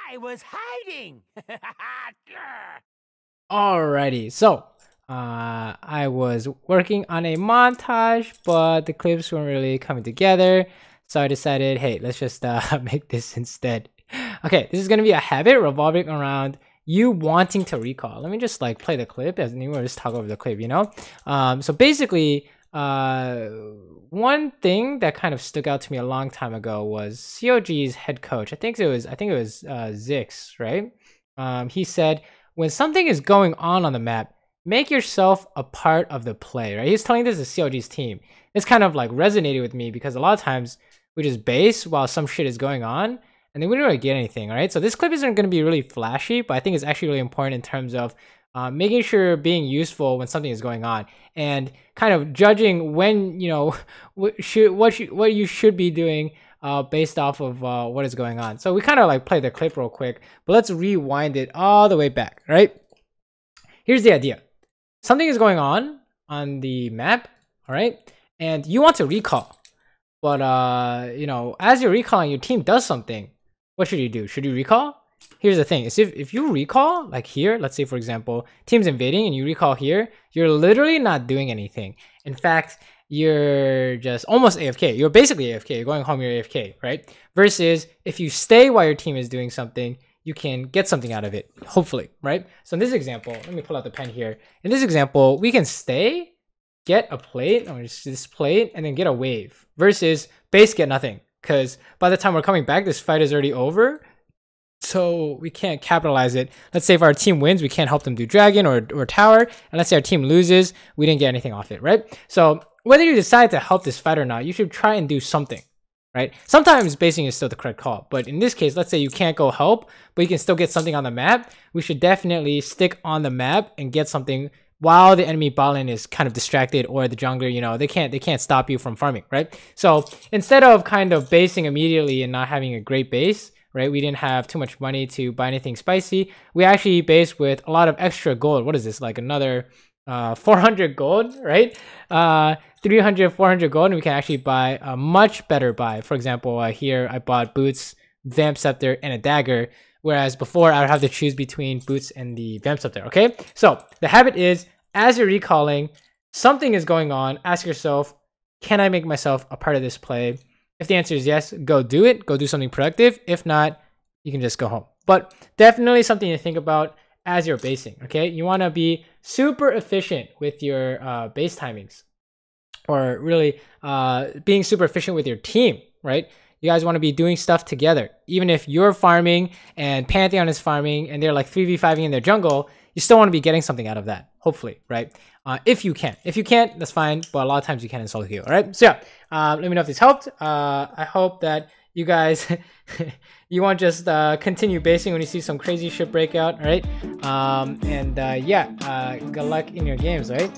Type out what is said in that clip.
I was hiding. Alrighty, so I was working on a montage, but the clips weren't really coming together, so I decided, hey, let's just make this instead. Okay, this is gonna be a habit revolving around you wanting to recall. Let me just like play the clip as we just talk over the clip, you know. So basically, one thing that kind of stuck out to me a long time ago was COG's head coach. I think it was Zix, right? He said, when something is going on the map, make yourself a part of the play, right? He's telling this to COG's team. This kind of like resonated with me because a lot of times we just base while some shit is going on and then we don't really get anything, right? So this clip isn't going to be really flashy, but I think it's actually really important in terms of making sure you're being useful when something is going on and kind of judging when, you know, what you should be doing based off of what is going on. So we kind of like play the clip real quick, but let's rewind it all the way back, right? Here's the idea. Something is going on the map, all right? And you want to recall, but you know, as you're recalling, your team does something. What should you do? Should you recall? Here's the thing, is if you recall, like here, let's say for example, team's invading and you recall here, you're literally not doing anything. In fact, you're just almost AFK. You're basically AFK. You're going home, you're AFK, right? Versus if you stay while your team is doing something, you can get something out of it, hopefully, right? So in this example, let me pull out the pen here. In this example, we can stay, get a plate, or just this plate, and then get a wave. Versus base, get nothing. Because by the time we're coming back, this fight is already over. So we can't capitalize it. Let's say if our team wins, we can't help them do dragon or tower. And let's say our team loses, we didn't get anything off it, right? So whether you decide to help this fight or not, you should try and do something, right? Sometimes basing is still the correct call. But in this case, let's say you can't go help, but you can still get something on the map. We should definitely stick on the map and get something while the enemy bot lane is kind of distracted, or the jungler, you know, they can't stop you from farming, right? So instead of kind of basing immediately and not having a great base, right? We didn't have too much money to buy anything spicy. We actually based with a lot of extra gold. What is this? Like another 400 gold, right? 300, 400 gold, and we can actually buy a much better buy. For example, here I bought boots, vamp scepter, and a dagger. Whereas before I would have to choose between boots and the vamp scepter, okay? So the habit is, as you're recalling, something is going on, ask yourself, can I make myself a part of this play? If the answer is yes, go do it. Go do something productive. If not, you can just go home. But definitely something to think about as you're basing, okay? You want to be super efficient with your base timings, or really being super efficient with your team, right? You guys want to be doing stuff together. Even if you're farming and Pantheon is farming and they're like 3v5ing in their jungle, you still want to be getting something out of that, hopefully, right? If you can. If you can't, that's fine, but a lot of times you can in solo queue, all right? So yeah, let me know if this helped. I hope that you guys, you won't just continue basing when you see some crazy shit break out, all right? Yeah, good luck in your games, right?